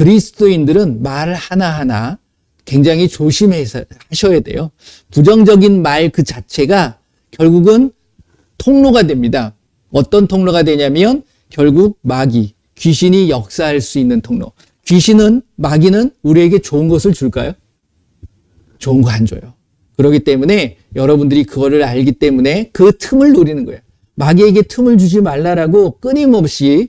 그리스도인들은 말 하나하나 굉장히 조심해서 하셔야 돼요. 부정적인 말 그 자체가 결국은 통로가 됩니다. 어떤 통로가 되냐면 결국 마귀, 귀신이 역사할 수 있는 통로. 귀신은, 마귀는 우리에게 좋은 것을 줄까요? 좋은 거 안 줘요. 그렇기 때문에 여러분들이 그거를 알기 때문에 그 틈을 노리는 거예요. 마귀에게 틈을 주지 말라라고 끊임없이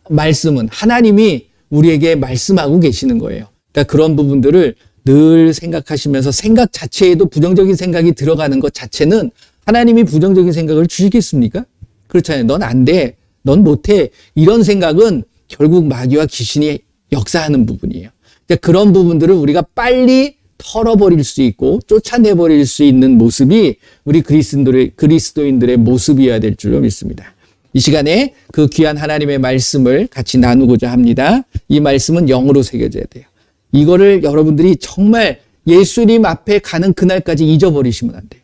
말씀은 하나님이 우리에게 말씀하고 계시는 거예요. 그러니까 그런 부분들을 늘 생각하시면서 생각 자체에도 부정적인 생각이 들어가는 것 자체는 하나님이 부정적인 생각을 주시겠습니까? 그렇잖아요. 넌 안 돼. 넌 못해. 이런 생각은 결국 마귀와 귀신이 역사하는 부분이에요. 그러니까 그런 부분들을 우리가 빨리 털어버릴 수 있고 쫓아내버릴 수 있는 모습이 우리 그리스도인들의 모습이어야 될 줄로 믿습니다. 이 시간에 그 귀한 하나님의 말씀을 같이 나누고자 합니다. 이 말씀은 영으로 새겨져야 돼요. 이거를 여러분들이 정말 예수님 앞에 가는 그날까지 잊어버리시면 안 돼요.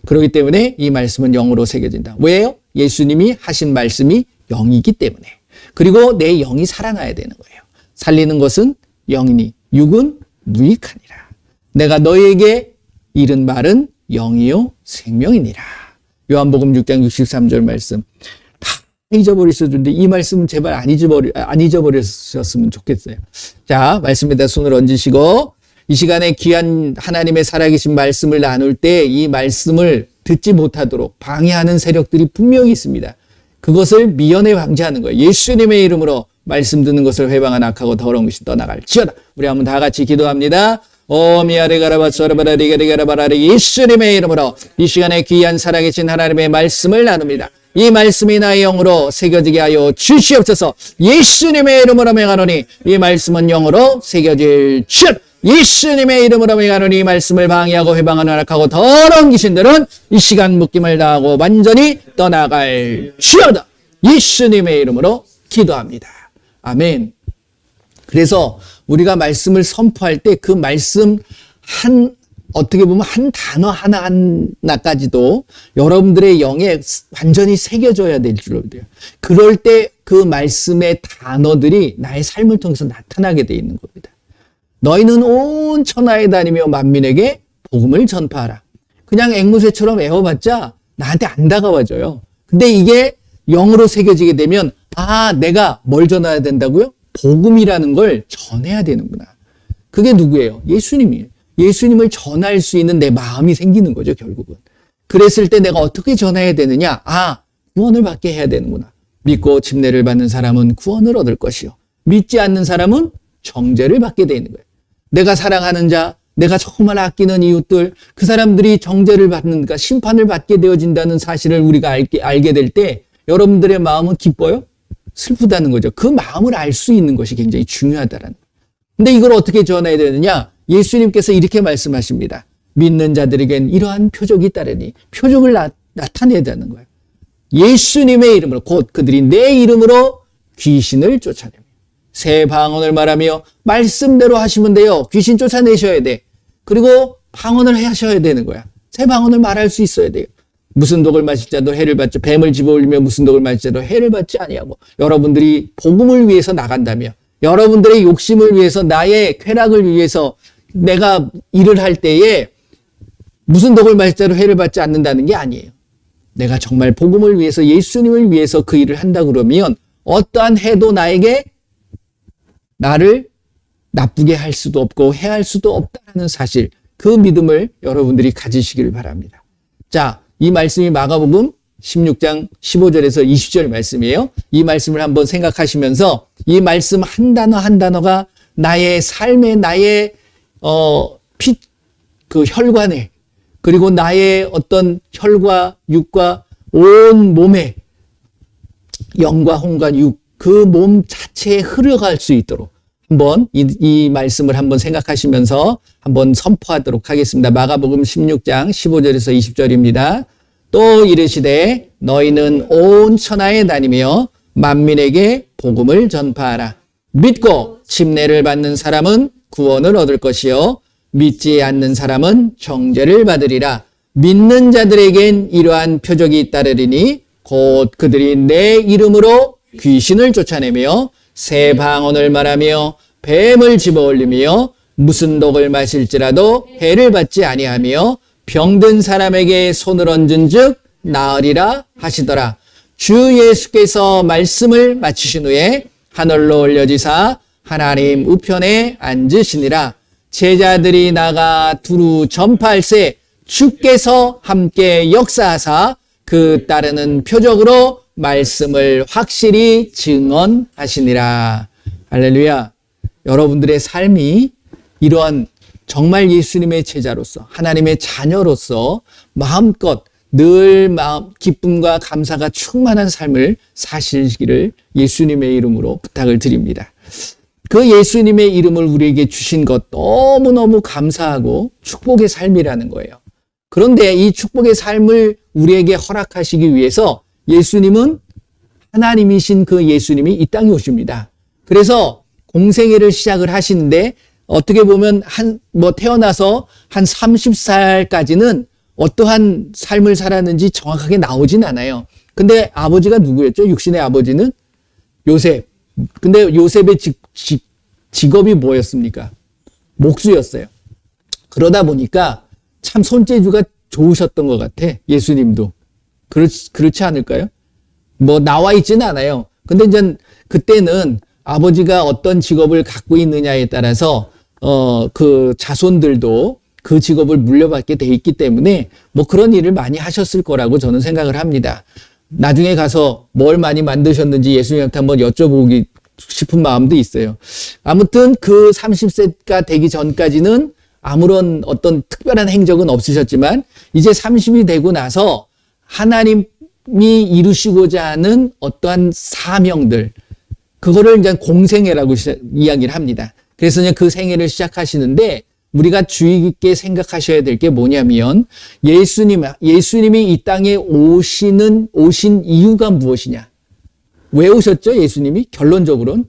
그렇기 때문에 이 말씀은 영으로 새겨진다. 왜요? 예수님이 하신 말씀이 영이기 때문에. 그리고 내 영이 살아나야 되는 거예요. 살리는 것은 영이니 육은 무익하니라. 내가 너희에게 이른 말은 영이요 생명이니라. 요한복음 6장 63절 말씀. 다 잊어버리셨는데 이 말씀은 제발 안 잊어버렸으면 좋겠어요. 자, 말씀에다 손을 얹으시고 이 시간에 귀한 하나님의 살아계신 말씀을 나눌 때 이 말씀을 듣지 못하도록 방해하는 세력들이 분명히 있습니다. 그것을 미연에 방지하는 거예요. 예수님의 이름으로 말씀 듣는 것을 회방한 악하고 더러운 것이 떠나갈지어다. 우리 한번 다 같이 기도합니다. 예수님의 이름으로 이 시간에 귀한 살아계신 하나님의 말씀을 나눕니다. 이 말씀이 나의 영으로 새겨지게 하여 주시옵소서. 예수님의 이름으로 명하노니 이 말씀은 영으로 새겨질지어다. 예수님의 이름으로 명하노니 이 말씀을 방해하고 회방하는 악하고 더러운 귀신들은 이 시간 묶임을 다하고 완전히 떠나갈지어다. 예수님의 이름으로 기도합니다. 아멘. 그래서 우리가 말씀을 선포할 때 그 말씀 어떻게 보면 한 단어 하나하나까지도 여러분들의 영에 완전히 새겨져야 될 줄로 돼요. 그럴 때 그 말씀의 단어들이 나의 삶을 통해서 나타나게 돼 있는 겁니다. 너희는 온 천하에 다니며 만민에게 복음을 전파하라. 그냥 앵무새처럼 애워봤자 나한테 안 다가와져요. 근데 이게 영으로 새겨지게 되면 내가 뭘 전해야 된다고요? 복음이라는 걸 전해야 되는구나. 그게 누구예요? 예수님이에요. 예수님을 전할 수 있는 내 마음이 생기는 거죠, 결국은. 그랬을 때 내가 어떻게 전해야 되느냐? 구원을 받게 해야 되는구나. 믿고 침례를 받는 사람은 구원을 얻을 것이요. 믿지 않는 사람은 정죄를 받게 되는 거예요. 내가 사랑하는 자, 내가 정말 아끼는 이웃들, 그 사람들이 정죄를 받는가, 심판을 받게 되어진다는 사실을 우리가 알게 될 때 여러분들의 마음은 기뻐요? 슬프다는 거죠. 그 마음을 알 수 있는 것이 굉장히 중요하다라는 거예요. 근데 이걸 어떻게 전해야 되느냐? 예수님께서 이렇게 말씀하십니다. 믿는 자들에겐 이러한 표적이 따르니 표적을 나타내야 되는 거예요. 예수님의 이름으로 곧 그들이 내 이름으로 귀신을 쫓아내며 새 방언을 말하며 말씀대로 하시면 돼요. 귀신 쫓아내셔야 돼. 그리고 방언을 하셔야 되는 거야. 새 방언을 말할 수 있어야 돼요. 무슨 독을 마실 자도 해를 받죠. 뱀을 집어올리며 무슨 독을 마실 자도 해를 받지 아니하고 여러분들이 복음을 위해서 나간다며 여러분들의 욕심을 위해서 나의 쾌락을 위해서 내가 일을 할 때에 무슨 독을 마실 자도 해를 받지 않는다는 게 아니에요. 내가 정말 복음을 위해서 예수님을 위해서 그 일을 한다 그러면 어떠한 해도 나를 나쁘게 할 수도 없고 해할 수도 없다는 사실, 그 믿음을 여러분들이 가지시기를 바랍니다. 자, 이 말씀이 마가복음 16장 15절에서 20절 말씀이에요. 이 말씀을 한번 생각하시면서 이 말씀 한 단어 한 단어가 나의 삶에 나의 혈관에 그리고 나의 어떤 혈과 육과 온 몸에 영과 혼과 육 그 몸 자체에 흘러갈 수 있도록 한번 이 말씀을 한번 생각하시면서 한번 선포하도록 하겠습니다. 마가복음 16장 15절에서 20절입니다. 또 이르시되 너희는 온 천하에 다니며 만민에게 복음을 전파하라. 믿고 침례를 받는 사람은 구원을 얻을 것이요 믿지 않는 사람은 정죄를 받으리라. 믿는 자들에겐 이러한 표적이 따르리니 곧 그들이 내 이름으로 귀신을 쫓아내며 새 방언을 말하며 뱀을 집어올리며 무슨 독을 마실지라도 해를 받지 아니하며 병든 사람에게 손을 얹은즉 나으리라 하시더라. 주 예수께서 말씀을 마치신 후에 하늘로 올려지사 하나님 우편에 앉으시니라. 제자들이 나가 두루 전파할세 주께서 함께 역사하사 그 따르는 표적으로 말씀을 확실히 증언하시니라. 할렐루야. 여러분들의 삶이 이러한 정말 예수님의 제자로서 하나님의 자녀로서 마음껏 늘 기쁨과 감사가 충만한 삶을 사시기를 예수님의 이름으로 부탁을 드립니다. 그 예수님의 이름을 우리에게 주신 것 너무너무 감사하고 축복의 삶이라는 거예요. 그런데 이 축복의 삶을 우리에게 허락하시기 위해서 예수님은 하나님이신 그 예수님이 이 땅에 오십니다. 그래서 공생애를 시작을 하시는데 어떻게 보면 태어나서 한 30살까지는 어떠한 삶을 살았는지 정확하게 나오진 않아요. 근데 아버지가 누구였죠? 육신의 아버지는 요셉. 근데 요셉의 직업이 뭐였습니까? 목수였어요. 그러다 보니까 참 손재주가 좋으셨던 것 같아. 예수님도. 그렇지 않을까요? 나와 있지는 않아요. 근데 이제 그때는 아버지가 어떤 직업을 갖고 있느냐에 따라서 그 자손들도 그 직업을 물려받게 돼 있기 때문에 그런 일을 많이 하셨을 거라고 저는 생각을 합니다. 나중에 가서 뭘 많이 만드셨는지 예수님한테 한번 여쭤보기 싶은 마음도 있어요. 아무튼 그 30세가 되기 전까지는 아무런 어떤 특별한 행적은 없으셨지만 이제 30이 되고 나서 하나님이 이루시고자 하는 어떠한 사명들, 그거를 이제 공생애라고 이야기를 합니다. 그래서 이제 그 생애를 시작하시는데 우리가 주의 깊게 생각하셔야 될 게 뭐냐면 예수님이 이 땅에 오신 이유가 무엇이냐? 왜 오셨죠? 예수님이 결론적으로는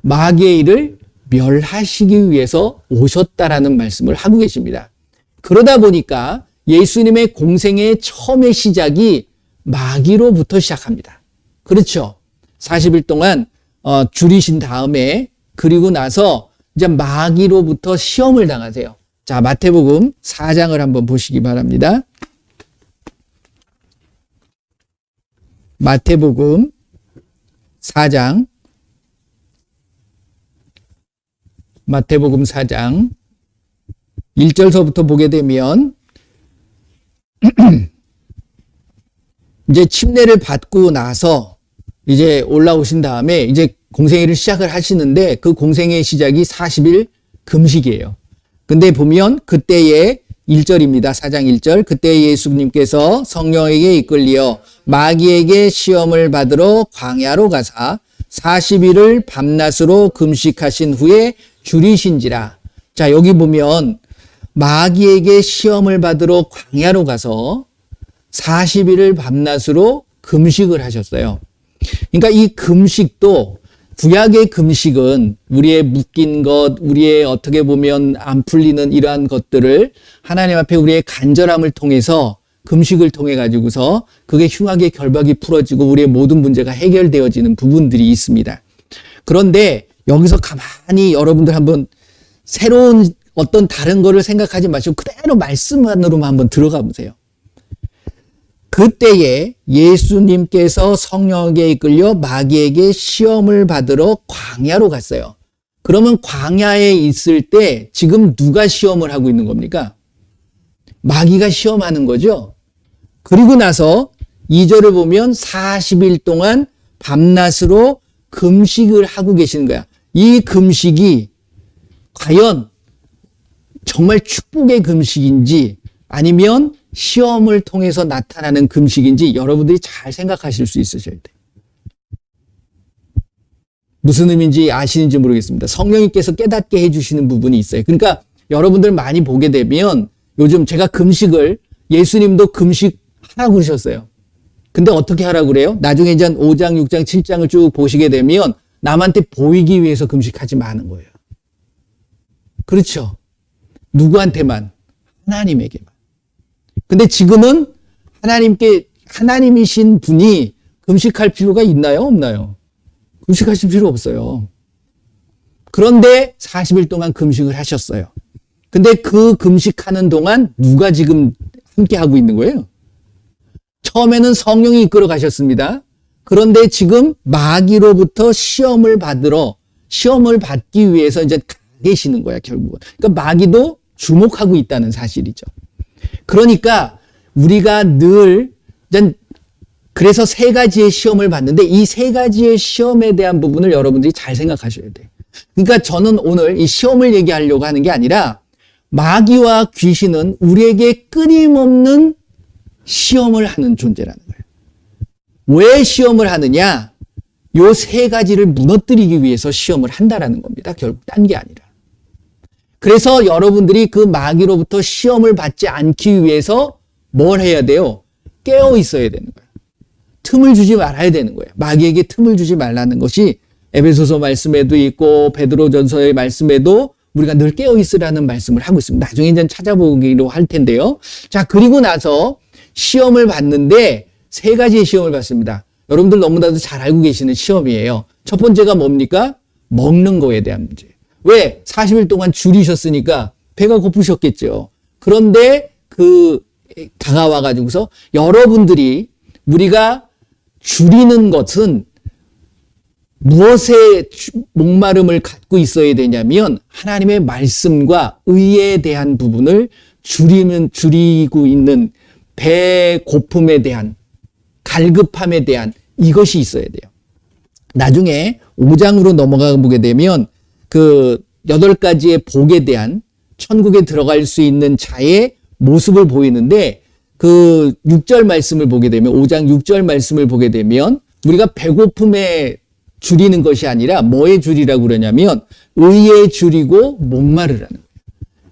마귀의 일을 멸하시기 위해서 오셨다라는 말씀을 하고 계십니다. 그러다 보니까 예수님의 공생애의 처음의 시작이 마귀로부터 시작합니다. 그렇죠? 40일 동안 줄이신 다음에 그리고 나서 이제 마귀로부터 시험을 당하세요. 자, 마태복음 4장을 한번 보시기 바랍니다. 마태복음 4장 1절서부터 보게 되면 이제 침례를 받고 나서 이제 올라오신 다음에 이제 공생애를 시작을 하시는데 그 공생애의 시작이 40일 금식이에요. 근데 보면 그때의 1절입니다. 4장 1절. 그때 예수님께서 성령에게 이끌려 마귀에게 시험을 받으러 광야로 가사 40일을 밤낮으로 금식하신 후에 줄이신지라. 자, 여기 보면 마귀에게 시험을 받으러 광야로 가서 40일을 밤낮으로 금식을 하셨어요. 그러니까 이 금식도 구약의 금식은 우리의 묶인 것, 우리의 어떻게 보면 안 풀리는 이러한 것들을 하나님 앞에 우리의 간절함을 통해서 금식을 통해 가지고서 그게 흉악의 결박이 풀어지고 우리의 모든 문제가 해결되어지는 부분들이 있습니다. 그런데 여기서 가만히 여러분들 한번 새로운 어떤 다른 거를 생각하지 마시고 그대로 말씀 안으로만 한번 들어가 보세요. 그때에 예수님께서 성령에게 이끌려 마귀에게 시험을 받으러 광야로 갔어요. 그러면 광야에 있을 때 지금 누가 시험을 하고 있는 겁니까? 마귀가 시험하는 거죠. 그리고 나서 2절을 보면 40일 동안 밤낮으로 금식을 하고 계시는 거야. 이 금식이 과연 정말 축복의 금식인지 아니면 시험을 통해서 나타나는 금식인지 여러분들이 잘 생각하실 수 있으셔야 돼요. 무슨 의미인지 아시는지 모르겠습니다. 성령님께서 깨닫게 해주시는 부분이 있어요. 그러니까 여러분들 많이 보게 되면 요즘 제가 금식을 예수님도 금식하라고 그러셨어요. 근데 어떻게 하라고 그래요? 나중에 이제 5장, 6장, 7장을 쭉 보시게 되면 남한테 보이기 위해서 금식하지 마는 거예요. 그렇죠? 누구한테만? 하나님에게만. 근데 지금은 하나님이신 분이 금식할 필요가 있나요? 없나요? 금식하실 필요 없어요. 그런데 40일 동안 금식을 하셨어요. 근데 그 금식하는 동안 누가 지금 함께 하고 있는 거예요? 처음에는 성령이 이끌어 가셨습니다. 그런데 지금 마귀로부터 시험을 받기 위해서 이제 가 계시는 거야, 결국은. 그러니까 마귀도 주목하고 있다는 사실이죠. 그러니까 우리가 늘, 그래서 세 가지의 시험을 받는데 이 세 가지의 시험에 대한 부분을 여러분들이 잘 생각하셔야 돼요. 그러니까 저는 오늘 이 시험을 얘기하려고 하는 게 아니라 마귀와 귀신은 우리에게 끊임없는 시험을 하는 존재라는 거예요. 왜 시험을 하느냐? 요 세 가지를 무너뜨리기 위해서 시험을 한다라는 겁니다. 결국 딴 게 아니라. 그래서 여러분들이 그 마귀로부터 시험을 받지 않기 위해서 뭘 해야 돼요? 깨어 있어야 되는 거예요. 틈을 주지 말아야 되는 거예요. 마귀에게 틈을 주지 말라는 것이 에베소서 말씀에도 있고 베드로전서의 말씀에도 우리가 늘 깨어 있으라는 말씀을 하고 있습니다. 나중에 이제 찾아보기로 할 텐데요. 자, 그리고 나서 시험을 받는데 세 가지의 시험을 받습니다. 여러분들 너무나도 잘 알고 계시는 시험이에요. 첫 번째가 뭡니까? 먹는 거에 대한 문제. 왜? 40일 동안 줄이셨으니까 배가 고프셨겠죠. 그런데 다가와 가지고서 여러분들이 우리가 줄이는 것은 무엇에 목마름을 갖고 있어야 되냐면 하나님의 말씀과 의에 대한 부분을 줄이고 있는 배고픔에 대한 갈급함에 대한 이것이 있어야 돼요. 나중에 5장으로 넘어가 보게 되면 그 8가지의 복에 대한 천국에 들어갈 수 있는 자의 모습을 보이는데 그 6절 말씀을 보게 되면 5장 6절 말씀을 보게 되면 우리가 배고픔에 줄이는 것이 아니라 뭐에 줄이라고 그러냐면 의에 줄이고 목마르라는 거예요.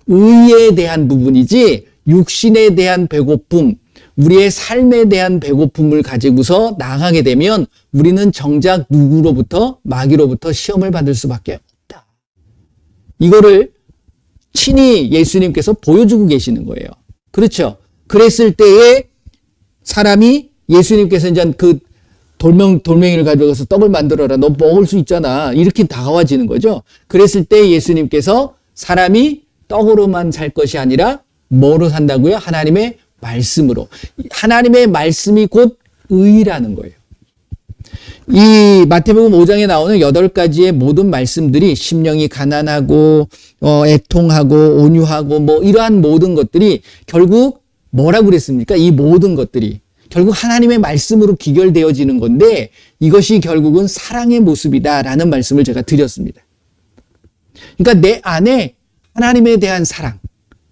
의에 대한 부분이지 육신에 대한 배고픔, 우리의 삶에 대한 배고픔을 가지고서 나가게 되면 우리는 정작 누구로부터? 마귀로부터 시험을 받을 수밖에 없다. 이거를 친히 예수님께서 보여주고 계시는 거예요. 그렇죠? 그랬을 때에 사람이 예수님께서 이제 그 돌멩이를 가져가서 떡을 만들어라. 너 먹을 수 있잖아. 이렇게 다가와지는 거죠. 그랬을 때 예수님께서 사람이 떡으로만 살 것이 아니라 뭐로 산다고요? 하나님의 말씀으로. 하나님의 말씀이 곧 의라는 거예요. 이 마태복음 5장에 나오는 8가지의 모든 말씀들이 심령이 가난하고 애통하고 온유하고 뭐 이러한 모든 것들이 결국 뭐라고 그랬습니까? 이 모든 것들이 결국 하나님의 말씀으로 귀결되어지는 건데 이것이 결국은 사랑의 모습이다라는 말씀을 제가 드렸습니다. 그러니까 내 안에 하나님에 대한 사랑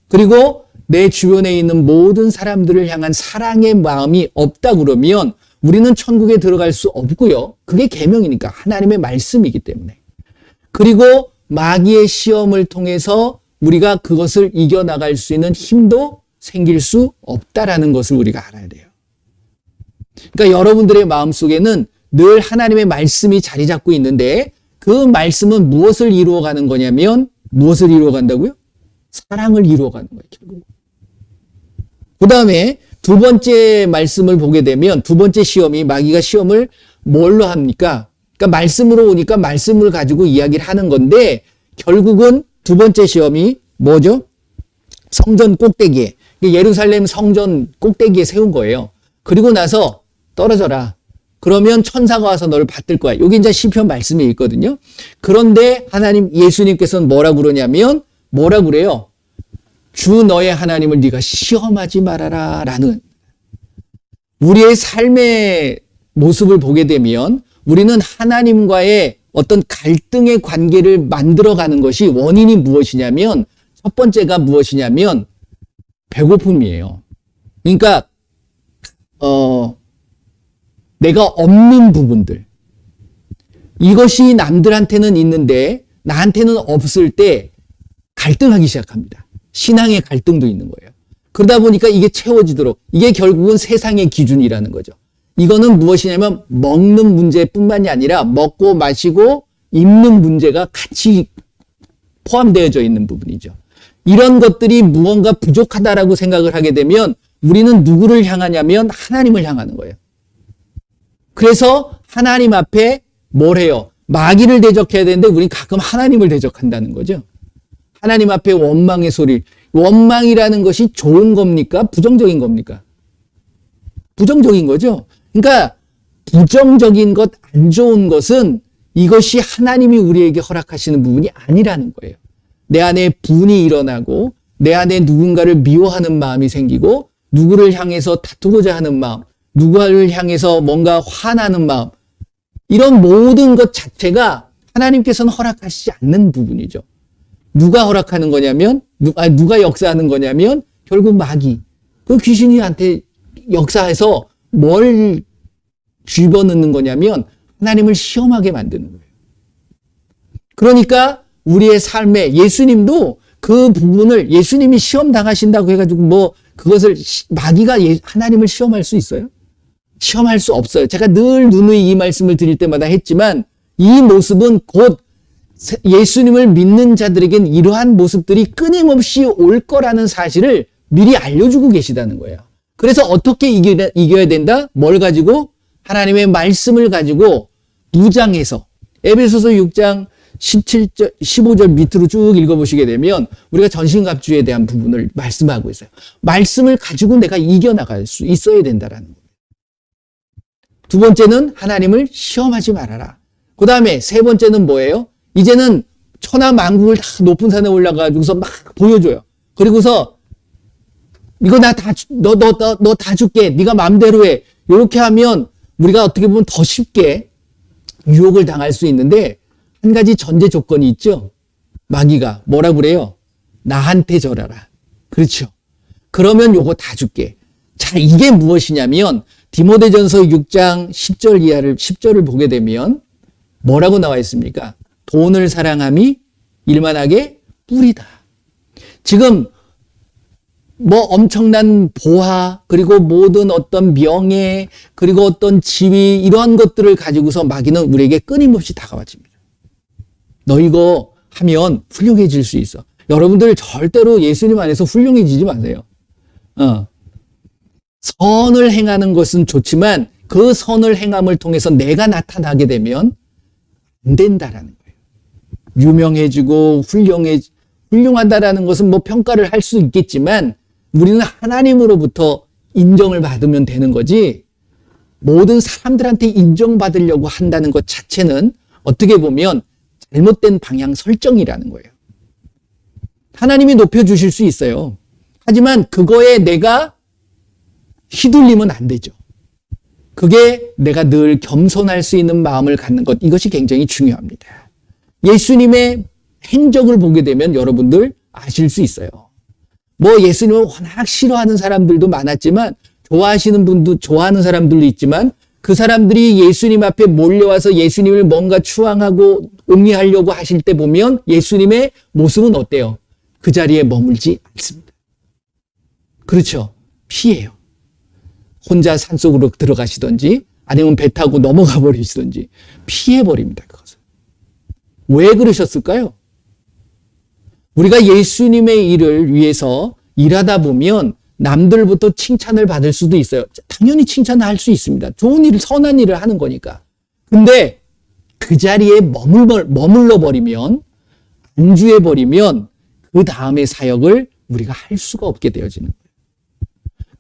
그리고 내 주변에 있는 모든 사람들을 향한 사랑의 마음이 없다 그러면 우리는 천국에 들어갈 수 없고요. 그게 계명이니까 하나님의 말씀이기 때문에. 그리고 마귀의 시험을 통해서 우리가 그것을 이겨나갈 수 있는 힘도 생길 수 없다라는 것을 우리가 알아야 돼요. 그러니까 여러분들의 마음속에는 늘 하나님의 말씀이 자리 잡고 있는데 그 말씀은 무엇을 이루어가는 거냐면 무엇을 이루어간다고요? 사랑을 이루어가는 거예요. 결국. 그 다음에 두 번째 말씀을 보게 되면 두 번째 시험이 마귀가 시험을 뭘로 합니까? 그러니까 말씀으로 오니까 말씀을 가지고 이야기를 하는 건데 결국은 두 번째 시험이 뭐죠? 성전 꼭대기에 예루살렘 성전 꼭대기에 세운 거예요. 그리고 나서 떨어져라. 그러면 천사가 와서 너를 받들 거야. 여기 이제 시편 말씀이 있거든요. 그런데 예수님께서는 뭐라고 그러냐면 뭐라고 그래요? 주 너의 하나님을 네가 시험하지 말아라 라는 우리의 삶의 모습을 보게 되면 우리는 하나님과의 어떤 갈등의 관계를 만들어가는 것이 원인이 무엇이냐면 첫 번째가 무엇이냐면 배고픔이에요. 그러니까 내가 없는 부분들 이것이 남들한테는 있는데 나한테는 없을 때 갈등하기 시작합니다. 신앙의 갈등도 있는 거예요. 그러다 보니까 이게 채워지도록 이게 결국은 세상의 기준이라는 거죠. 이거는 무엇이냐면 먹는 문제뿐만이 아니라 먹고 마시고 입는 문제가 같이 포함되어져 있는 부분이죠. 이런 것들이 무언가 부족하다라고 생각을 하게 되면 우리는 누구를 향하냐면 하나님을 향하는 거예요. 그래서 하나님 앞에 뭘 해요? 마귀를 대적해야 되는데 우린 가끔 하나님을 대적한다는 거죠. 하나님 앞에 원망의 소리. 원망이라는 것이 좋은 겁니까? 부정적인 겁니까? 부정적인 거죠. 그러니까 부정적인 것, 안 좋은 것은 이것이 하나님이 우리에게 허락하시는 부분이 아니라는 거예요. 내 안에 분이 일어나고 내 안에 누군가를 미워하는 마음이 생기고 누구를 향해서 다투고자 하는 마음, 누구를 향해서 뭔가 화나는 마음, 이런 모든 것 자체가 하나님께서는 허락하시지 않는 부분이죠. 누가 허락하는 거냐면, 누가 역사하는 거냐면 결국 마귀, 그 귀신이한테 역사해서 뭘 집어넣는 거냐면 하나님을 시험하게 만드는 거예요. 그러니까 우리의 삶에 예수님도 그 부분을 예수님이 시험 당하신다고 해가지고 뭐 그것을 마귀가 하나님을 시험할 수 있어요? 시험할 수 없어요. 제가 늘 누누이 이 말씀을 드릴 때마다 했지만 이 모습은 곧 예수님을 믿는 자들에겐 이러한 모습들이 끊임없이 올 거라는 사실을 미리 알려주고 계시다는 거예요. 그래서 어떻게 이겨야 된다? 뭘 가지고? 하나님의 말씀을 가지고 무장해서 에베소서 6장 17절, 15절 밑으로 쭉 읽어보시게 되면 우리가 전신갑주에 대한 부분을 말씀하고 있어요. 말씀을 가지고 내가 이겨나갈 수 있어야 된다라는 거예요. 두 번째는 하나님을 시험하지 말아라. 그 다음에 세 번째는 뭐예요? 이제는 천하 만국을 다 높은 산에 올라가지고서 막 보여줘요. 그리고서 이거 너 다 줄게. 네가 마음대로 해. 이렇게 하면 우리가 어떻게 보면 더 쉽게 유혹을 당할 수 있는데 한 가지 전제 조건이 있죠. 마귀가 뭐라 그래요? 나한테 절하라. 그렇죠. 그러면 요거 다 줄게. 자, 이게 무엇이냐면 디모데전서 6장 10절을 보게 되면 뭐라고 나와 있습니까? 돈을 사랑함이 일만하게 뿌리다. 지금 뭐 엄청난 보화, 그리고 모든 어떤 명예, 그리고 어떤 지위, 이러한 것들을 가지고서 마귀는 우리에게 끊임없이 다가와집니다. 너 이거 하면 훌륭해질 수 있어. 여러분들 절대로 예수님 안에서 훌륭해지지 마세요. 선을 행하는 것은 좋지만 그 선을 행함을 통해서 내가 나타나게 되면 안 된다라는 거예요. 유명해지고 훌륭하다라는 것은 뭐 평가를 할 수 있겠지만 우리는 하나님으로부터 인정을 받으면 되는 거지 모든 사람들한테 인정받으려고 한다는 것 자체는 어떻게 보면 잘못된 방향 설정이라는 거예요. 하나님이 높여주실 수 있어요. 하지만 그거에 내가 휘둘리면 안 되죠. 그게 내가 늘 겸손할 수 있는 마음을 갖는 것, 이것이 굉장히 중요합니다. 예수님의 행적을 보게 되면 여러분들 아실 수 있어요. 뭐 예수님을 워낙 싫어하는 사람들도 많았지만 좋아하는 사람들도 있지만 그 사람들이 예수님 앞에 몰려와서 예수님을 뭔가 추앙하고 옹리하려고 하실 때 보면 예수님의 모습은 어때요? 그 자리에 머물지 않습니다. 그렇죠. 피해요. 혼자 산속으로 들어가시든지 아니면 배 타고 넘어가 버리시든지 피해버립니다. 그것을. 왜 그러셨을까요? 우리가 예수님의 일을 위해서 일하다 보면 남들부터 칭찬을 받을 수도 있어요. 당연히 칭찬을 할 수 있습니다. 좋은 일, 선한 일을 하는 거니까. 근데 그 자리에 머물러 버리면, 안주해 버리면 그 다음의 사역을 우리가 할 수가 없게 되어지는 거예요.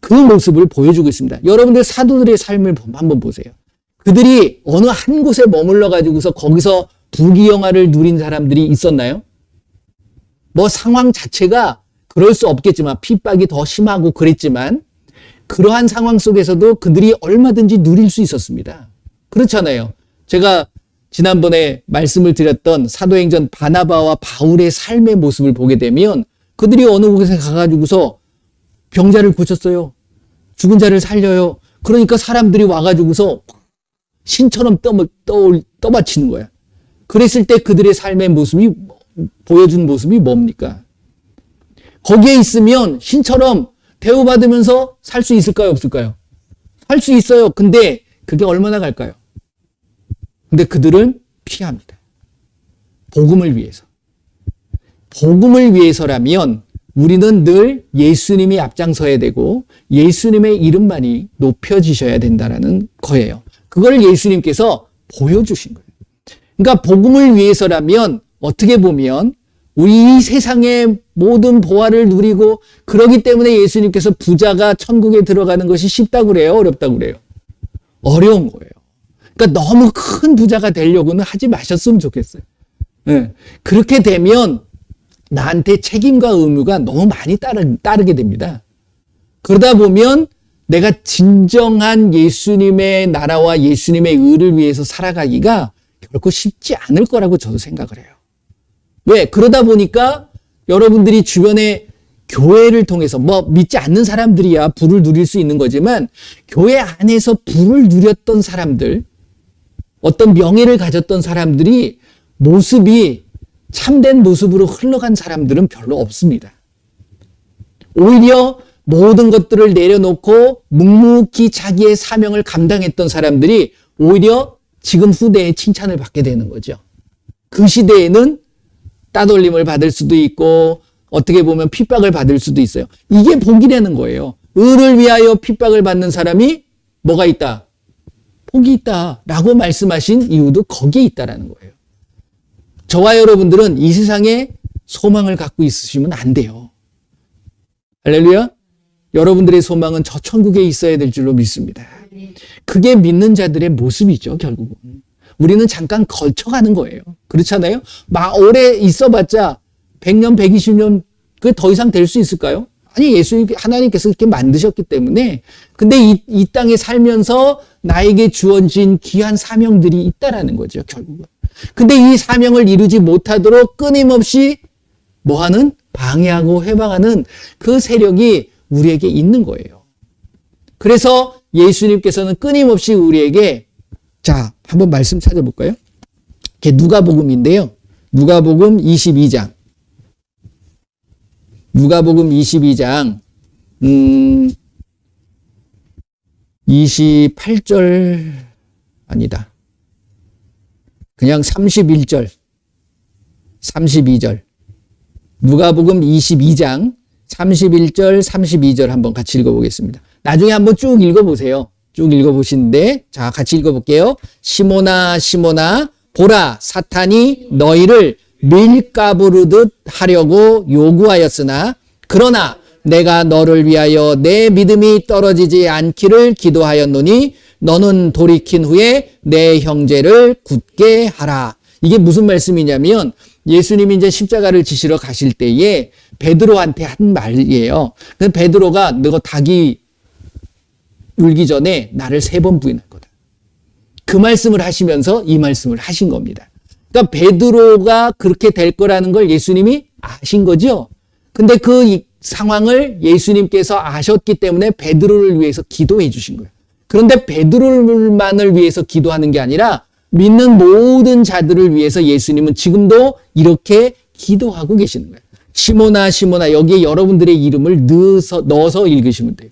그 모습을 보여주고 있습니다. 여러분들 사도들의 삶을 한번 보세요. 그들이 어느 한 곳에 머물러 가지고서 거기서 부귀영화를 누린 사람들이 있었나요? 뭐 상황 자체가 그럴 수 없겠지만 핍박이 더 심하고 그랬지만 그러한 상황 속에서도 그들이 얼마든지 누릴 수 있었습니다. 그렇잖아요. 제가 지난번에 말씀을 드렸던 사도행전 바나바와 바울의 삶의 모습을 보게 되면 그들이 어느 곳에 가가지고서 병자를 고쳤어요. 죽은 자를 살려요. 그러니까 사람들이 와가지고서 신처럼 떠받치는 거야. 그랬을 때 그들의 삶의 모습이 보여준 모습이 뭡니까? 거기에 있으면 신처럼 대우받으면서 살 수 있을까요? 없을까요? 살 수 있어요. 근데 그게 얼마나 갈까요? 근데 그들은 피합니다. 복음을 위해서. 복음을 위해서라면 우리는 늘 예수님이 앞장서야 되고 예수님의 이름만이 높여지셔야 된다는 거예요. 그걸 예수님께서 보여주신 거예요. 그러니까 복음을 위해서라면 어떻게 보면 우리 이 세상의 모든 보화를 누리고 그러기 때문에 예수님께서 부자가 천국에 들어가는 것이 쉽다고 그래요? 어렵다고 그래요? 어려운 거예요. 그러니까 너무 큰 부자가 되려고는 하지 마셨으면 좋겠어요. 네. 그렇게 되면 나한테 책임과 의무가 너무 많이 따르게 됩니다. 그러다 보면 내가 진정한 예수님의 나라와 예수님의 의를 위해서 살아가기가 결코 쉽지 않을 거라고 저도 생각을 해요. 왜? 그러다 보니까 여러분들이 주변에 교회를 통해서 믿지 않는 사람들이야 부를 누릴 수 있는 거지만 교회 안에서 부를 누렸던 사람들, 어떤 명예를 가졌던 사람들이 모습이 참된 모습으로 흘러간 사람들은 별로 없습니다. 오히려 모든 것들을 내려놓고 묵묵히 자기의 사명을 감당했던 사람들이 오히려 지금 후대에 칭찬을 받게 되는 거죠. 그 시대에는 따돌림을 받을 수도 있고 어떻게 보면 핍박을 받을 수도 있어요. 이게 복이라는 거예요. 의를 위하여 핍박을 받는 사람이 뭐가 있다? 복이 있다라고 말씀하신 이유도 거기에 있다라는 거예요. 저와 여러분들은 이 세상에 소망을 갖고 있으시면 안 돼요. 할렐루야. 여러분들의 소망은 저 천국에 있어야 될 줄로 믿습니다. 그게 믿는 자들의 모습이죠, 결국은. 우리는 잠깐 걸쳐가는 거예요. 그렇잖아요? 막 오래 있어봤자 100년, 120년 그게 더 이상 될 수 있을까요? 아니, 하나님께서 그렇게 만드셨기 때문에. 근데 이 땅에 살면서 나에게 주어진 귀한 사명들이 있다라는 거죠, 결국은. 근데 이 사명을 이루지 못하도록 끊임없이 뭐하는? 방해하고 회방하는 그 세력이 우리에게 있는 거예요. 그래서 예수님께서는 끊임없이 우리에게 자, 한번 말씀 찾아볼까요? 누가복음인데요. 누가복음 22장. 누가복음 22장 28절 아니다. 그냥 31절, 32절. 누가복음 22장 31절, 32절 한번 같이 읽어보겠습니다. 나중에 한번 쭉 읽어보세요. 쭉 읽어보시는데 자, 같이 읽어볼게요. 시몬아, 시몬아, 보라, 사탄이 너희를 밀가부르듯 하려고 요구하였으나 그러나 내가 너를 위하여 내 믿음이 떨어지지 않기를 기도하였노니 너는 돌이킨 후에 내 형제를 굳게 하라. 이게 무슨 말씀이냐면 예수님이 이제 십자가를 지시러 가실 때에 베드로한테 한 말이에요. 베드로가 너 닭이 울기 전에 나를 3번 부인할 거다. 그 말씀을 하시면서 이 말씀을 하신 겁니다. 그러니까 베드로가 그렇게 될 거라는 걸 예수님이 아신 거죠. 근데 그 상황을 예수님께서 아셨기 때문에 베드로를 위해서 기도해 주신 거예요. 그런데 베드로만을 위해서 기도하는 게 아니라 믿는 모든 자들을 위해서 예수님은 지금도 이렇게 기도하고 계시는 거예요. 시몬아, 시몬아, 여기에 여러분들의 이름을 넣어서 읽으시면 돼요.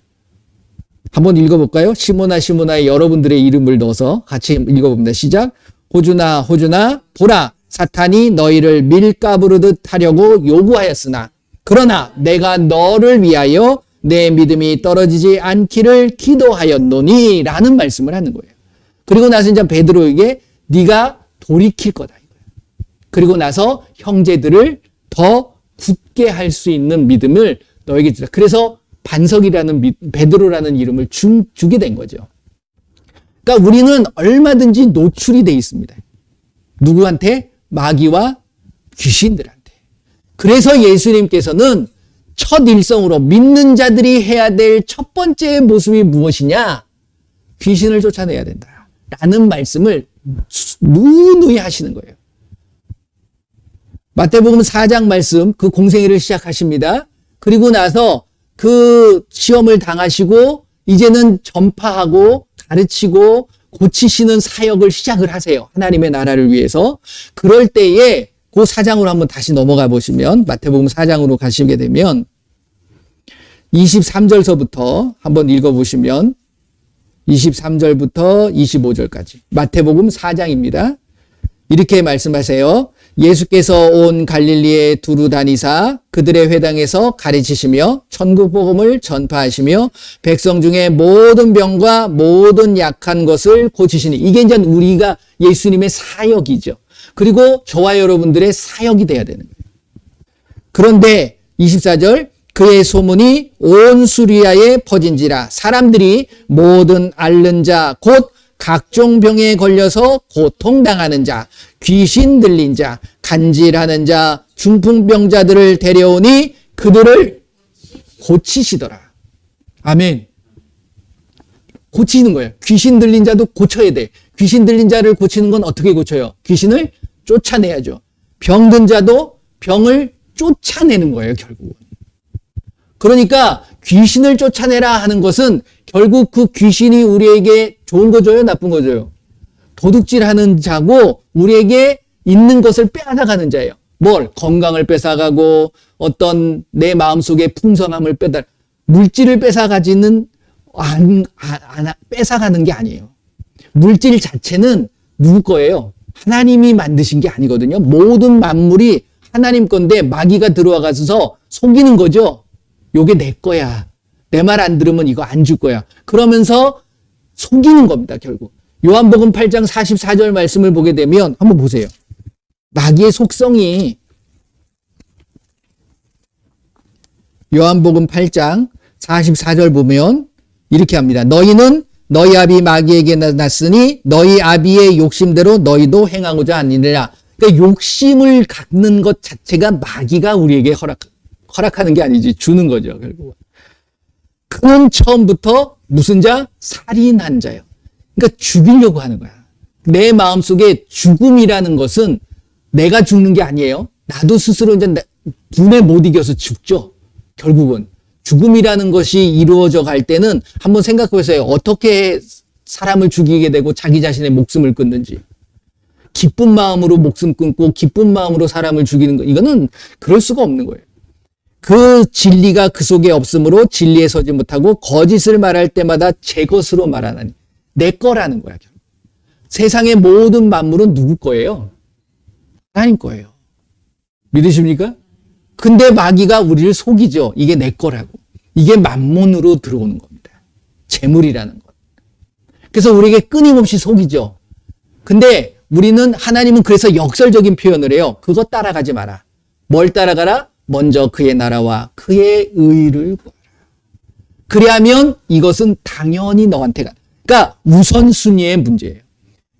한번 읽어볼까요? 시몬아, 시몬아의 여러분들의 이름을 넣어서 같이 읽어봅니다. 시작. 호준아, 호준아, 보라, 사탄이 너희를 밀가부르듯 하려고 요구하였으나 그러나 내가 너를 위하여 내 믿음이 떨어지지 않기를 기도하였노니 라는 말씀을 하는 거예요. 그리고 나서 이제 베드로에게 네가 돌이킬 거다. 그리고 나서 형제들을 더 굳게 할 수 있는 믿음을 너에게 주다. 그래서 반석이라는 베드로라는 이름을 주게 된 거죠. 그러니까 우리는 얼마든지 노출이 돼 있습니다. 누구한테? 마귀와 귀신들한테. 그래서 예수님께서는 첫 일성으로 믿는 자들이 해야 될 첫 번째 모습이 무엇이냐? 귀신을 쫓아내야 된다. 라는 말씀을 누누이 하시는 거예요. 마태복음 4장 말씀, 그 공생애를 시작하십니다. 그리고 나서 그 시험을 당하시고 이제는 전파하고 가르치고 고치시는 사역을 시작을 하세요. 하나님의 나라를 위해서. 그럴 때에 그 4장으로 한번 다시 넘어가 보시면 마태복음 4장으로 가시게 되면 23절서부터 한번 읽어보시면 23절부터 25절까지 마태복음 4장입니다. 이렇게 말씀하세요. 예수께서 온 갈릴리에 두루 다니사 그들의 회당에서 가르치시며 천국 복음을 전파하시며 백성 중에 모든 병과 모든 약한 것을 고치시니 이게 이제 우리가 예수님의 사역이죠. 그리고 저와 여러분들의 사역이 돼야 되는 거예요. 그런데 24절 그의 소문이 온 수리아에 퍼진지라 사람들이 모든 앓는 자 곧 각종 병에 걸려서 고통당하는 자, 귀신 들린 자, 간질하는 자, 중풍병자들을 데려오니 그들을 고치시더라. 아멘. 고치는 거예요. 귀신 들린 자도 고쳐야 돼. 귀신 들린 자를 고치는 건 어떻게 고쳐요? 귀신을 쫓아내야죠. 병든 자도 병을 쫓아내는 거예요, 결국은. 그러니까 귀신을 쫓아내라 하는 것은 결국 그 귀신이 우리에게 좋은 거 줘요? 나쁜 거 줘요? 도둑질하는 자고 우리에게 있는 것을 빼앗아가는 자예요. 뭘? 건강을 뺏어가고 어떤 내 마음속의 풍성함을 물질을 뺏어가지는 뺏어가는 게 아니에요. 물질 자체는 누구 거예요? 하나님이 만드신 게 아니거든요. 모든 만물이 하나님 건데 마귀가 들어와가서 속이는 거죠. 요게 내 거야. 내 말 안 들으면 이거 안 줄 거야. 그러면서 속이는 겁니다, 결국. 요한복음 8장 44절 말씀을 보게 되면 한번 보세요. 마귀의 속성이 요한복음 8장 44절 보면 이렇게 합니다. 너희는 너희 아비 마귀에게 났으니 너희 아비의 욕심대로 너희도 행하고자 하니라. 그러니까 욕심을 갖는 것 자체가 마귀가 우리에게 허락하는 게 아니지 주는 거죠, 결국. 그는 처음부터 무슨 자? 살인한 자예요. 그러니까 죽이려고 하는 거야. 내 마음속에 죽음이라는 것은 내가 죽는 게 아니에요. 나도 스스로 이제 분에 못 이겨서 죽죠. 결국은 죽음이라는 것이 이루어져 갈 때는 한번 생각해 보세요. 어떻게 사람을 죽이게 되고 자기 자신의 목숨을 끊는지. 기쁜 마음으로 목숨 끊고 기쁜 마음으로 사람을 죽이는 거, 이거는 그럴 수가 없는 거예요. 그 진리가 그 속에 없으므로 진리에 서지 못하고 거짓을 말할 때마다 제 것으로 말하나니. 내 거라는 거야. 세상의 모든 만물은 누구 거예요? 하나님 거예요. 믿으십니까? 근데 마귀가 우리를 속이죠. 이게 내 거라고. 이게 만몬으로 들어오는 겁니다. 재물이라는 것. 그래서 우리에게 끊임없이 속이죠. 근데 우리는 하나님은 그래서 역설적인 표현을 해요. 그거 따라가지 마라. 뭘 따라가라? 먼저 그의 나라와 그의 의를 구하라. 그리하면 이것은 당연히 너한테 가. 그러니까 우선순위의 문제예요.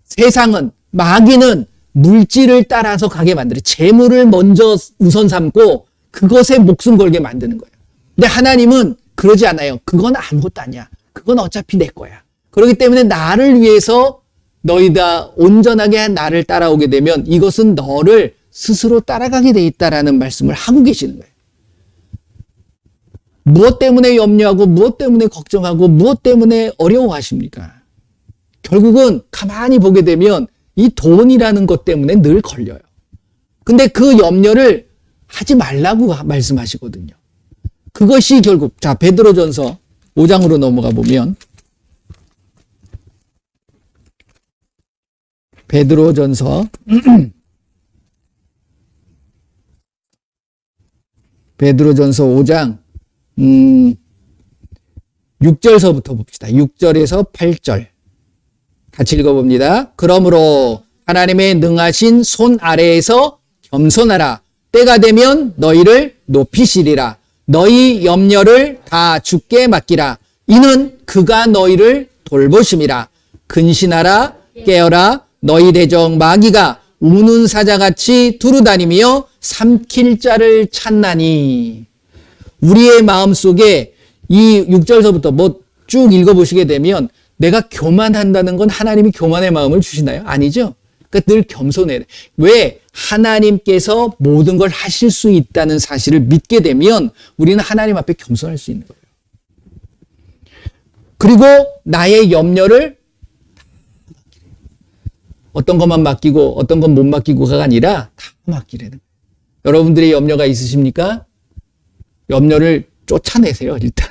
세상은, 마귀는 물질을 따라서 가게 만들어요. 재물을 먼저 우선 삼고 그것에 목숨 걸게 만드는 거예요. 근데 하나님은 그러지 않아요. 그건 아무것도 아니야. 그건 어차피 내 거야. 그렇기 때문에 나를 위해서 너희 다 온전하게 나를 따라오게 되면 이것은 너를 스스로 따라가게 돼 있다라는 말씀을 하고 계시는 거예요. 무엇 때문에 염려하고 무엇 때문에 걱정하고 무엇 때문에 어려워하십니까? 결국은 가만히 보게 되면 이 돈이라는 것 때문에 늘 걸려요. 근데 그 염려를 하지 말라고 말씀하시거든요. 그것이 결국, 자, 베드로전서 5장으로 넘어가 보면, 베드로전서 5장 6절서부터 봅시다. 6절에서 8절 같이 읽어봅니다. 그러므로 하나님의 능하신 손 아래에서 겸손하라. 때가 되면 너희를 높이시리라. 너희 염려를 다 주께 맡기라. 이는 그가 너희를 돌보심이라. 근신하라. 깨어라. 너희 대적 마귀가 우는 사자같이 두루다니며 삼킬 자를 찾나니. 우리의 마음속에 이 6절서부터 뭐 쭉 읽어보시게 되면 내가 교만한다는 건 하나님이 교만의 마음을 주시나요? 아니죠. 그러니까 늘 겸손해야 돼. 왜? 하나님께서 모든 걸 하실 수 있다는 사실을 믿게 되면 우리는 하나님 앞에 겸손할 수 있는 거예요. 그리고 나의 염려를 어떤 것만 맡기고 어떤 건 못 맡기고가 아니라 다 맡기라는 거예요. 여러분들의 염려가 있으십니까? 염려를 쫓아내세요, 일단.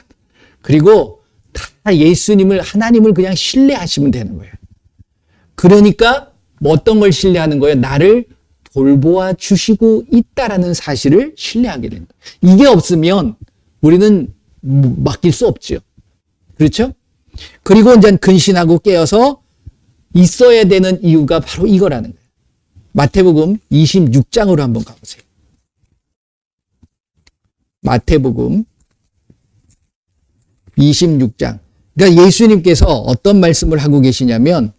그리고 다 예수님을, 하나님을 그냥 신뢰하시면 되는 거예요. 그러니까 뭐 어떤 걸 신뢰하는 거예요? 나를 돌보아 주시고 있다라는 사실을 신뢰하게 된다. 이게 없으면 우리는 맡길 수 없죠. 그렇죠? 그리고 이제 근신하고 깨어서 있어야 되는 이유가 바로 이거라는 거예요. 마태복음 26장으로 한번 가보세요. 마태복음 26장. 그러니까 예수님께서 어떤 말씀을 하고 계시냐면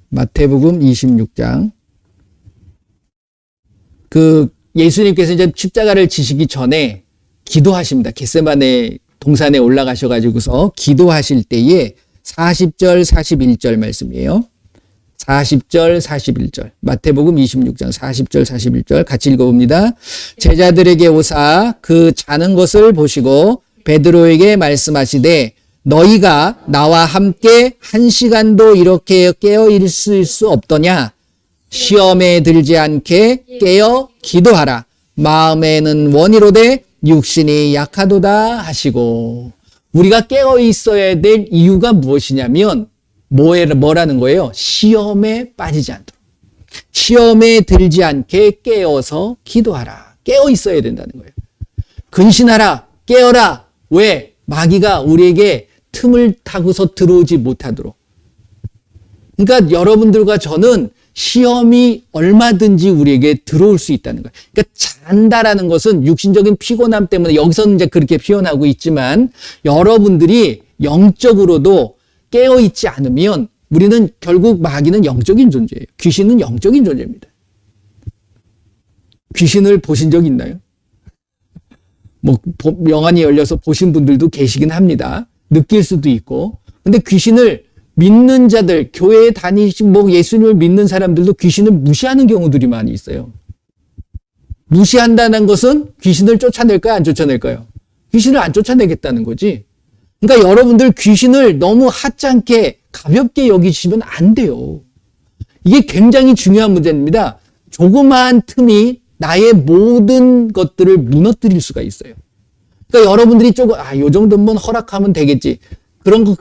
마태복음 26장. 예수님께서 이제 십자가를 지시기 전에 기도하십니다. 겟세마네 동산에 올라가셔가지고서 기도하실 때에 40절, 41절 말씀이에요. 40절, 41절. 마태복음 26장 40절, 41절 같이 읽어봅니다. 제자들에게 오사 그 자는 것을 보시고 베드로에게 말씀하시되 너희가 나와 함께 1시간도 이렇게 깨어 있을 수 없더냐? 시험에 들지 않게 깨어 기도하라. 마음에는 원이로되 육신이 약하도다 하시고. 우리가 깨어 있어야 될 이유가 무엇이냐면 뭐라는 거예요? 시험에 빠지지 않도록. 시험에 들지 않게 깨어서 기도하라. 깨어 있어야 된다는 거예요. 근신하라. 깨어라. 왜? 마귀가 우리에게 틈을 타고서 들어오지 못하도록. 그러니까 여러분들과 저는 시험이 얼마든지 우리에게 들어올 수 있다는 거예요. 그러니까 잔다라는 것은 육신적인 피곤함 때문에 여기서는 이제 그렇게 표현하고 있지만 여러분들이 영적으로도 깨어있지 않으면 우리는 결국 마귀는 영적인 존재예요. 귀신은 영적인 존재입니다. 귀신을 보신 적 있나요? 영안이 열려서 보신 분들도 계시긴 합니다. 느낄 수도 있고. 근데 귀신을 믿는 자들, 교회에 예수님을 믿는 사람들도 귀신을 무시하는 경우들이 많이 있어요. 무시한다는 것은 귀신을 쫓아낼까요? 안 쫓아낼까요? 귀신을 안 쫓아내겠다는 거지. 그러니까 여러분들 귀신을 너무 하찮게 가볍게 여기시면 안 돼요. 이게 굉장히 중요한 문제입니다. 조그마한 틈이 나의 모든 것들을 무너뜨릴 수가 있어요. 그러니까 여러분들이 요 정도면 허락하면 되겠지. 그런 거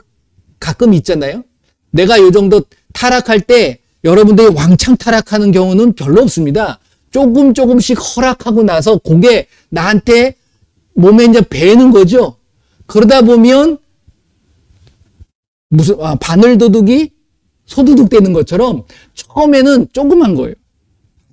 가끔 있잖아요. 내가 요 정도 타락할 때 여러분들이 왕창 타락하는 경우는 별로 없습니다. 조금씩 허락하고 나서 그게 나한테 몸에 이제 배는 거죠. 그러다 보면 바늘도둑이 소도둑 되는 것처럼 처음에는 조그만 거예요.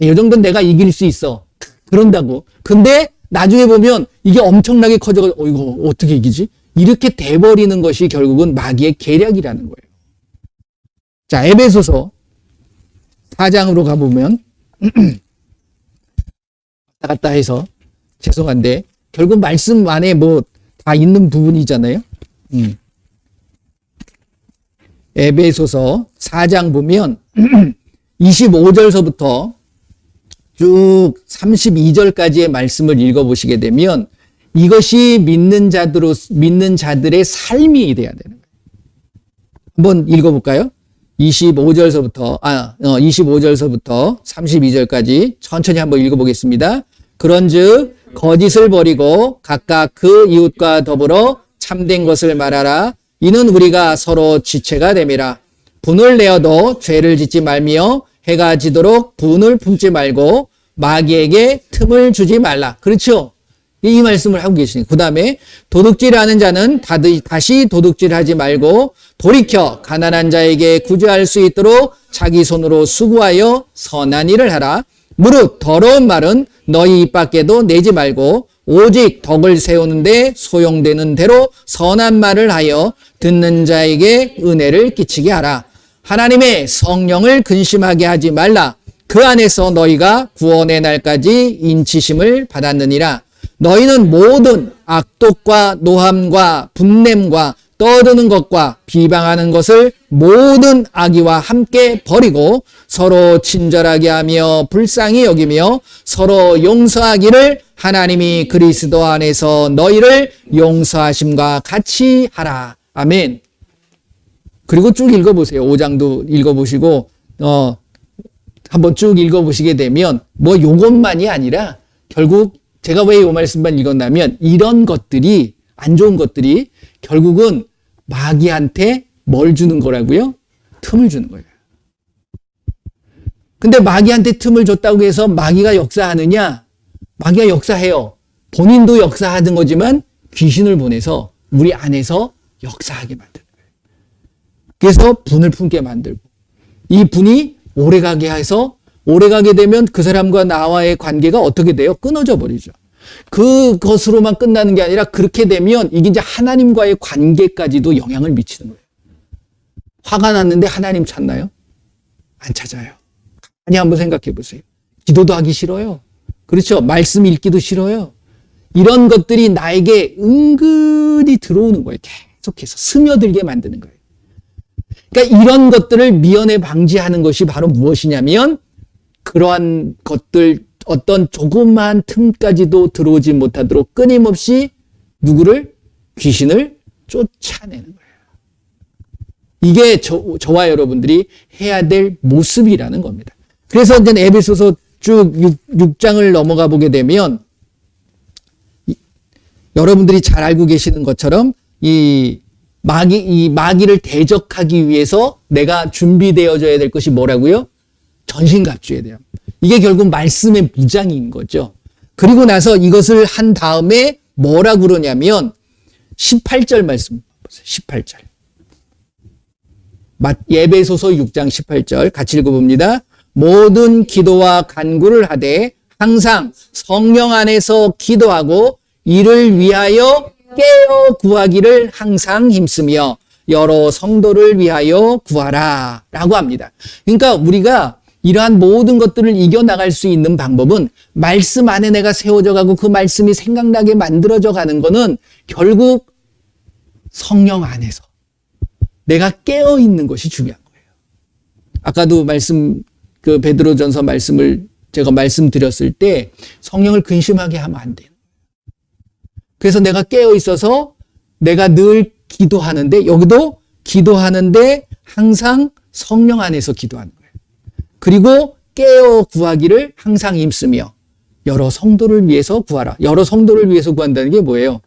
이 정도는 내가 이길 수 있어. 그런다고. 근데 나중에 보면 이게 엄청나게 커져가지고 이거 어떻게 이기지? 이렇게 돼버리는 것이 결국은 마귀의 계략이라는 거예요. 자, 에베소서 4장으로 가보면 왔다 갔다 해서 죄송한데 결국 말씀 안에 다 있는 부분이잖아요. 에베소서 4장 보면 25절서부터 쭉 32절까지의 말씀을 읽어보시게 되면 이것이 믿는 자들의 삶이 돼야 되는 거예요. 한번 읽어볼까요? 25절서부터 32절까지 천천히 한번 읽어보겠습니다. 그런즉 거짓을 버리고 각각 그 이웃과 더불어 참된 것을 말하라. 이는 우리가 서로 지체가 됨이라. 분을 내어도 죄를 짓지 말며 해가 지도록 분을 품지 말고 마귀에게 틈을 주지 말라. 그렇죠? 이 말씀을 하고 계시니. 그 다음에 도둑질하는 자는 다시 도둑질하지 말고 돌이켜 가난한 자에게 구제할 수 있도록 자기 손으로 수고하여 선한 일을 하라. 무릇 더러운 말은 너희 입 밖에도 내지 말고 오직 덕을 세우는데 소용되는 대로 선한 말을 하여 듣는 자에게 은혜를 끼치게 하라. 하나님의 성령을 근심하게 하지 말라. 그 안에서 너희가 구원의 날까지 인치심을 받았느니라. 너희는 모든 악독과 노함과 분냄과 떠드는 것과 비방하는 것을 모든 악의와 함께 버리고 서로 친절하게 하며 불쌍히 여기며 서로 용서하기를 하나님이 그리스도 안에서 너희를 용서하심과 같이 하라. 아멘. 그리고 쭉 읽어보세요. 5장도 읽어보시고 한번 쭉 읽어보시게 되면 요것만이 아니라 결국 제가 왜 이 말씀만 읽었냐면 이런 것들이 안 좋은 것들이 결국은 마귀한테 뭘 주는 거라고요? 틈을 주는 거예요. 근데 마귀한테 틈을 줬다고 해서 마귀가 역사하느냐? 마귀가 역사해요. 본인도 역사하는 거지만 귀신을 보내서 우리 안에서 역사하게 만드는 거예요. 그래서 분을 품게 만들고 이 분이 오래가게 해서 오래가게 되면 그 사람과 나와의 관계가 어떻게 돼요? 끊어져 버리죠. 그것으로만 끝나는 게 아니라 그렇게 되면 이게 이제 하나님과의 관계까지도 영향을 미치는 거예요. 화가 났는데 하나님 찾나요? 안 찾아요. 아니 한번 생각해 보세요. 기도도 하기 싫어요. 그렇죠? 말씀 읽기도 싫어요. 이런 것들이 나에게 은근히 들어오는 거예요. 계속해서 스며들게 만드는 거예요. 그러니까 이런 것들을 미연에 방지하는 것이 바로 무엇이냐면 그러한 것들 어떤 조그마한 틈까지도 들어오지 못하도록 끊임없이 누구를? 귀신을 쫓아내는 거예요. 이게 저와 여러분들이 해야 될 모습이라는 겁니다. 그래서 이제 에베소서 쭉 6장을 넘어가 보게 되면 여러분들이 잘 알고 계시는 것처럼 이 마귀를 대적하기 위해서 내가 준비되어져야 될 것이 뭐라고요? 전신갑주에 대한. 이게 결국 말씀의 무장인 거죠. 그리고 나서 이것을 한 다음에 뭐라 그러냐면 18절 말씀 보세요. 18절. 에베소서 6장 18절 같이 읽어봅니다. 모든 기도와 간구를 하되 항상 성령 안에서 기도하고 이를 위하여 깨어 구하기를 항상 힘쓰며 여러 성도를 위하여 구하라 라고 합니다. 그러니까 우리가 이러한 모든 것들을 이겨나갈 수 있는 방법은 말씀 안에 내가 세워져 가고 그 말씀이 생각나게 만들어져 가는 거는 결국 성령 안에서 내가 깨어 있는 것이 중요한 거예요. 아까도 그 베드로전서 말씀을 제가 말씀드렸을 때 성령을 근심하게 하면 안 돼요. 그래서 내가 깨어 있어서 내가 늘 기도하는데 여기도 기도하는데 항상 성령 안에서 기도하는 거예요. 그리고 깨어 구하기를 항상 힘쓰며 여러 성도를 위해서 구하라. 여러 성도를 위해서 구한다는 게 뭐예요?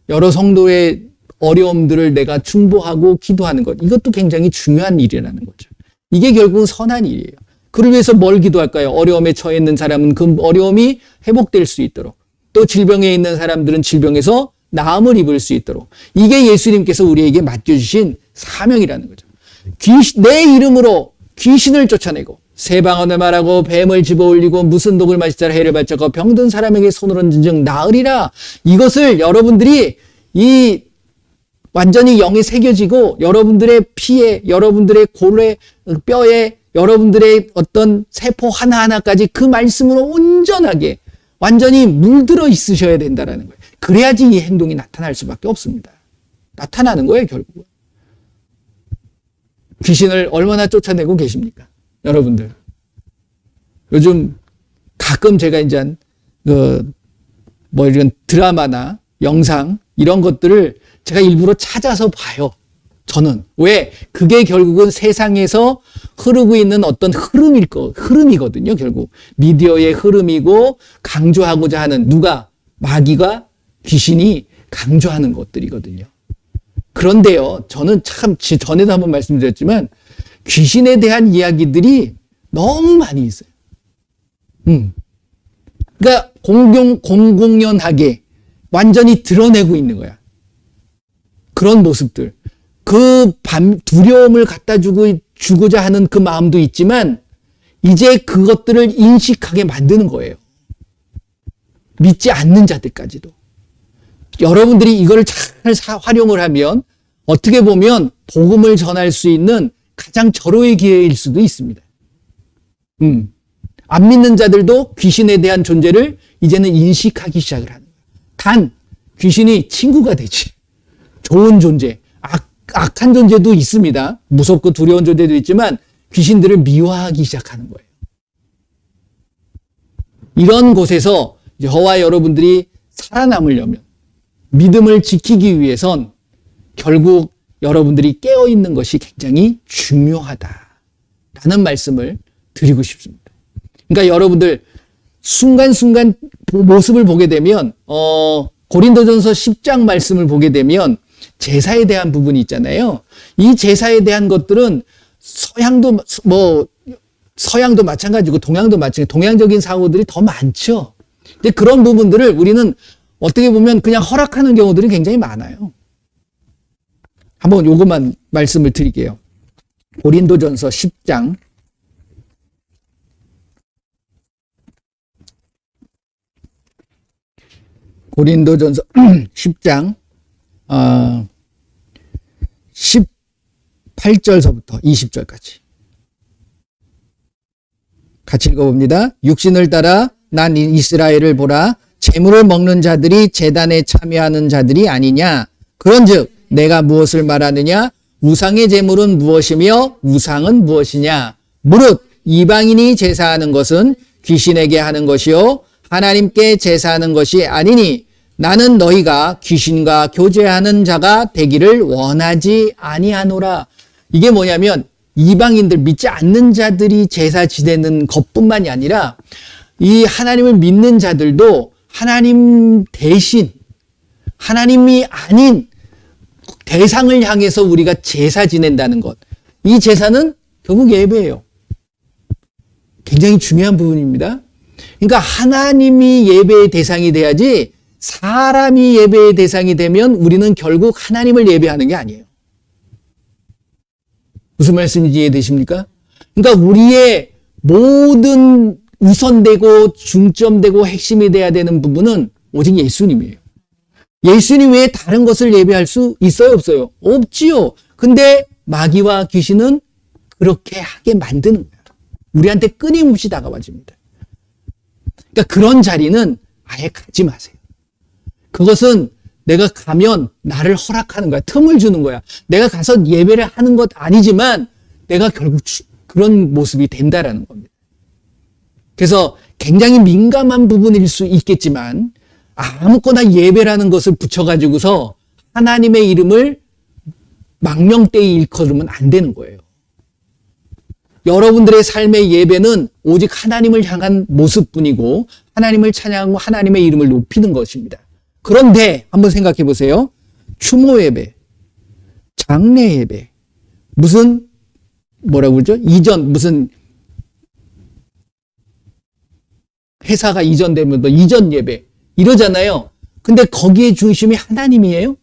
여러 성도의 어려움들을 내가 충보하고 기도하는 것. 이것도 굉장히 중요한 일이라는 거죠. 이게 결국은 선한 일이에요. 그를 위해서 뭘 기도할까요? 어려움에 처해 있는 사람은 그 어려움이 회복될 수 있도록, 또 질병에 있는 사람들은 질병에서 나음을 입을 수 있도록. 이게 예수님께서 우리에게 맡겨주신 사명이라는 거죠. 내 이름으로 귀신을 쫓아내고 새 방언을 말하고 뱀을 집어올리고 무슨 독을 마시자 해를 발자고 병든 사람에게 손을 얹은 즉 나으리라. 이것을 여러분들이 완전히 영에 새겨지고 여러분들의 피에, 여러분들의 골에, 뼈에, 여러분들의 어떤 세포 하나하나까지 그 말씀으로 온전하게 완전히 물들어 있으셔야 된다는 거예요. 그래야지 이 행동이 나타날 수밖에 없습니다. 나타나는 거예요, 결국은. 귀신을 얼마나 쫓아내고 계십니까? 여러분들. 요즘 가끔 제가 이제 이런 드라마나 영상 이런 것들을 제가 일부러 찾아서 봐요. 저는. 왜? 그게 결국은 세상에서 흐르고 있는 어떤 흐름이거든요, 결국. 미디어의 흐름이고 강조하고자 하는 누가? 마귀가 귀신이 강조하는 것들이거든요. 그런데요, 저는 참 전에도 한번 말씀드렸지만 귀신에 대한 이야기들이 너무 많이 있어요. 그러니까 공공연하게 완전히 드러내고 있는 거야. 그런 모습들. 두려움을 갖다 주고자 하는 그 마음도 있지만 이제 그것들을 인식하게 만드는 거예요. 믿지 않는 자들까지도. 여러분들이 이걸 잘 활용을 하면 어떻게 보면 복음을 전할 수 있는 가장 절호의 기회일 수도 있습니다. 안 믿는 자들도 귀신에 대한 존재를 이제는 인식하기 시작을 하는 거예요. 단 귀신이 친구가 되지. 좋은 존재, 악한 존재도 있습니다. 무섭고 두려운 존재도 있지만 귀신들을 미워하기 시작하는 거예요. 이런 곳에서 저와 여러분들이 살아남으려면 믿음을 지키기 위해선 결국 여러분들이 깨어있는 것이 굉장히 중요하다라는 말씀을 드리고 싶습니다. 그러니까 여러분들 순간순간 모습을 보게 되면 고린도전서 10장 말씀을 보게 되면 제사에 대한 부분이 있잖아요. 이 제사에 대한 것들은 서양도 마찬가지고 동양도 마찬가지고 동양적인 사고들이 더 많죠. 근데 그런 부분들을 우리는 어떻게 보면 그냥 허락하는 경우들이 굉장히 많아요. 한번 요것만 말씀을 드릴게요. 고린도전서 10장 고린도전서 10장 18절서부터 20절까지 같이 읽어봅니다. 육신을 따라 난 이스라엘을 보라. 제물을 먹는 자들이 제단에 참여하는 자들이 아니냐. 그런즉 내가 무엇을 말하느냐. 우상의 제물은 무엇이며 우상은 무엇이냐. 무릇 이방인이 제사하는 것은 귀신에게 하는 것이요 하나님께 제사하는 것이 아니니 나는 너희가 귀신과 교제하는 자가 되기를 원하지 아니하노라. 이게 뭐냐면 이방인들, 믿지 않는 자들이 제사 지내는 것뿐만이 아니라 이 하나님을 믿는 자들도 하나님 대신, 하나님이 아닌 대상을 향해서 우리가 제사 지낸다는 것. 이 제사는 결국 예배예요. 굉장히 중요한 부분입니다. 그러니까 하나님이 예배의 대상이 돼야지 사람이 예배의 대상이 되면 우리는 결국 하나님을 예배하는 게 아니에요. 무슨 말씀인지 이해되십니까? 그러니까 우리의 모든 우선되고 중점되고 핵심이 돼야 되는 부분은 오직 예수님이에요. 예수님 외에 다른 것을 예배할 수 있어요, 없어요? 없지요. 근데 마귀와 귀신은 그렇게 하게 만드는 거예요. 우리한테 끊임없이 다가와집니다. 그러니까 그런 자리는 아예 가지 마세요. 그것은 내가 가면 나를 허락하는 거야. 틈을 주는 거야. 내가 가서 예배를 하는 것 아니지만 내가 결국 그런 모습이 된다라는 겁니다. 그래서 굉장히 민감한 부분일 수 있겠지만 아무거나 예배라는 것을 붙여가지고서 하나님의 이름을 망명되이 일컬으면 안 되는 거예요. 여러분들의 삶의 예배는 오직 하나님을 향한 모습뿐이고 하나님을 찬양하고 하나님의 이름을 높이는 것입니다. 그런데 한번 생각해 보세요. 추모 예배, 장례 예배, 무슨 뭐라고 그러죠? 이전 무슨 회사가 이전되면 또 이전 예배 이러잖아요. 근데 거기에 중심이 하나님이에요?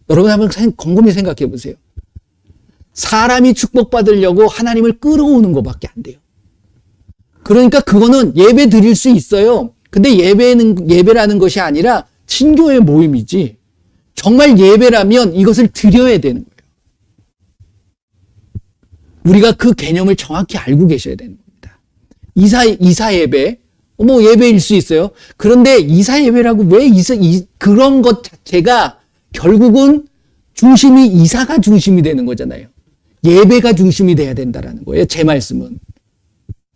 여러분 한번 곰곰이 생각해 보세요. 사람이 축복받으려고 하나님을 끌어오는 것밖에 안 돼요. 그러니까 그거는 예배 드릴 수 있어요. 근데 예배라는 것이 아니라 친교의 모임이지. 정말 예배라면 이것을 드려야 되는 거예요. 우리가 그 개념을 정확히 알고 계셔야 되는 겁니다. 이사 예배, 예배일 수 있어요. 그런데 이사 예배라고 왜 그런 것 자체가 결국은 중심이 이사가 중심이 되는 거잖아요. 예배가 중심이 돼야 된다라는 거예요. 제 말씀은.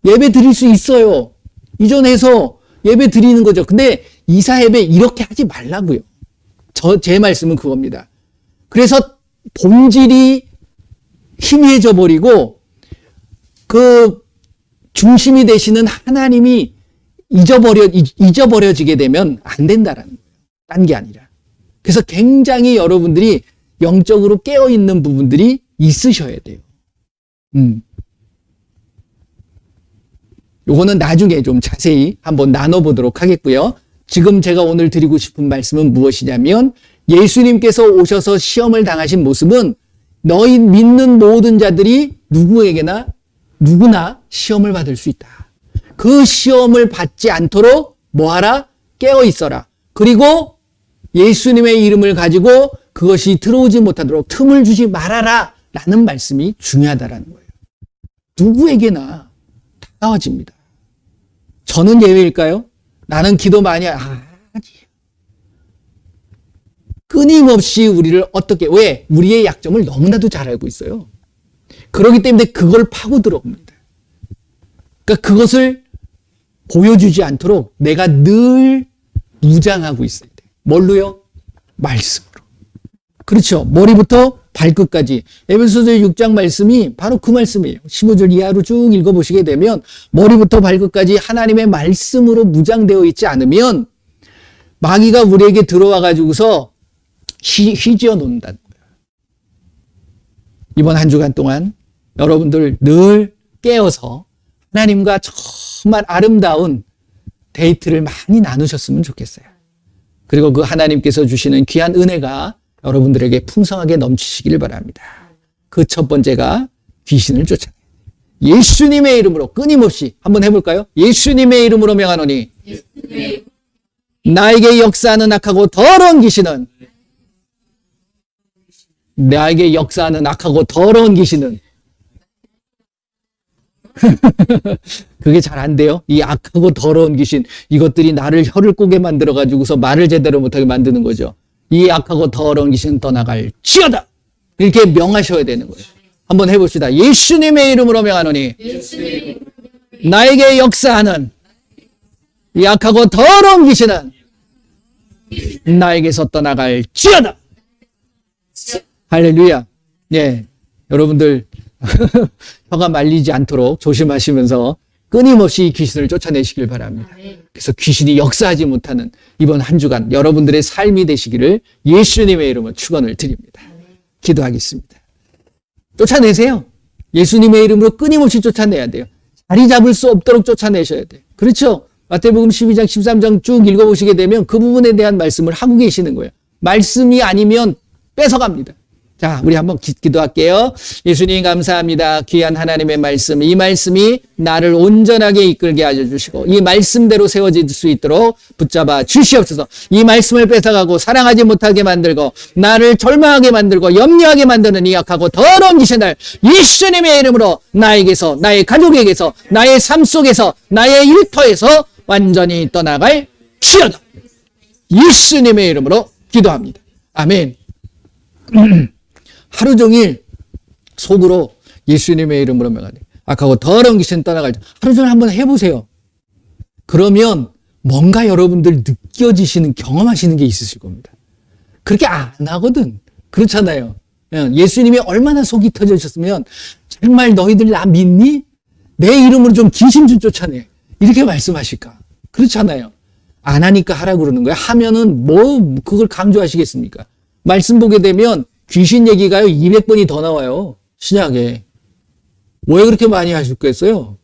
예배 드릴 수 있어요. 이전해서 예배 드리는 거죠. 근데 이사 예배 이렇게 하지 말라고요. 제 말씀은 그겁니다. 그래서 본질이 희미해져 버리고 그 중심이 되시는 하나님이 잊어버려지게 되면 안 된다라는 거예요. 딴 게 아니라. 그래서 굉장히 여러분들이 영적으로 깨어있는 부분들이 있으셔야 돼요. 요거는 나중에 좀 자세히 한번 나눠보도록 하겠고요. 지금 제가 오늘 드리고 싶은 말씀은 무엇이냐면 예수님께서 오셔서 시험을 당하신 모습은 너희 믿는 모든 자들이 누구나 시험을 받을 수 있다. 그 시험을 받지 않도록 뭐하라? 깨어 있어라. 그리고 예수님의 이름을 가지고 그것이 들어오지 못하도록 틈을 주지 말아라 라는 말씀이 중요하다라는 거예요. 누구에게나 다가와집니다. 저는 예외일까요? 나는 기도 많이 하지. 끊임없이 우리를 왜? 우리의 약점을 너무나도 잘 알고 있어요. 그렇기 때문에 그걸 파고 들어옵니다. 그러니까 그것을 보여주지 않도록 내가 늘 무장하고 있어야 돼. 뭘로요? 말씀으로. 그렇죠. 머리부터 발끝까지. 에베소서 6장 말씀이 바로 그 말씀이에요. 15절 이하로 쭉 읽어보시게 되면 머리부터 발끝까지 하나님의 말씀으로 무장되어 있지 않으면 마귀가 우리에게 들어와 가지고서 휘지어 놓는다는 거예요. 이번 한 주간 동안 여러분들 늘 깨어서 하나님과 정말 아름다운 데이트를 많이 나누셨으면 좋겠어요. 그리고 그 하나님께서 주시는 귀한 은혜가 여러분들에게 풍성하게 넘치시기를 바랍니다. 그 첫 번째가 귀신을 쫓아내요. 예수님의 이름으로 끊임없이 한번 해볼까요? 예수님의 이름으로 명하노니 나에게 역사하는 악하고 더러운 귀신은 나에게 역사하는 악하고 더러운 귀신은 그게 잘 안 돼요. 이 악하고 더러운 귀신, 이것들이 나를 혀를 꼬게 만들어가지고서 말을 제대로 못하게 만드는 거죠. 이 악하고 더러운 귀신은 떠나갈지어다. 이렇게 명하셔야 되는 거예요. 한번 해봅시다. 예수님의 이름으로 명하노니 나에게 역사하는 이 악하고 더러운 귀신은 나에게서 떠나갈지어다. 할렐루야. 예, 여러분들 혀가 말리지 않도록 조심하시면서 끊임없이 귀신을 쫓아내시길 바랍니다. 그래서 귀신이 역사하지 못하는 이번 한 주간 여러분들의 삶이 되시기를 예수님의 이름으로 축원을 드립니다. 기도하겠습니다. 쫓아내세요. 예수님의 이름으로 끊임없이 쫓아내야 돼요. 자리 잡을 수 없도록 쫓아내셔야 돼요. 그렇죠? 마태복음 12장, 13장 쭉 읽어보시게 되면 그 부분에 대한 말씀을 하고 계시는 거예요. 말씀이 아니면 뺏어갑니다. 자, 우리 한번 기도할게요. 예수님 감사합니다. 귀한 하나님의 말씀, 이 말씀이 나를 온전하게 이끌게 하여 주시고 이 말씀대로 세워질 수 있도록 붙잡아 주시옵소서. 이 말씀을 뺏어가고 사랑하지 못하게 만들고 나를 절망하게 만들고 염려하게 만드는 이 악하고 더러운 귀신을 예수님의 이름으로 나에게서, 나의 가족에게서, 나의 삶 속에서, 나의 일터에서 완전히 떠나갈 지어다. 예수님의 이름으로 기도합니다. 아멘. 하루 종일 속으로 예수님의 이름으로 명하네. 악하고 더러운 귀신 떠나갈 때 하루 종일 한번 해보세요. 그러면 뭔가 여러분들 느껴지시는, 경험하시는 게 있으실 겁니다. 그렇게 안 하거든. 그렇잖아요. 예수님이 얼마나 속이 터져셨으면 정말 너희들 나 믿니? 내 이름으로 좀 귀신 좀 쫓아내. 이렇게 말씀하실까? 그렇잖아요. 안 하니까 하라고 그러는 거예요. 하면은 뭐 그걸 강조하시겠습니까? 말씀 보게 되면 귀신 얘기가요 200번이 더 나와요. 신약에. 왜 그렇게 많이 하셨겠어요?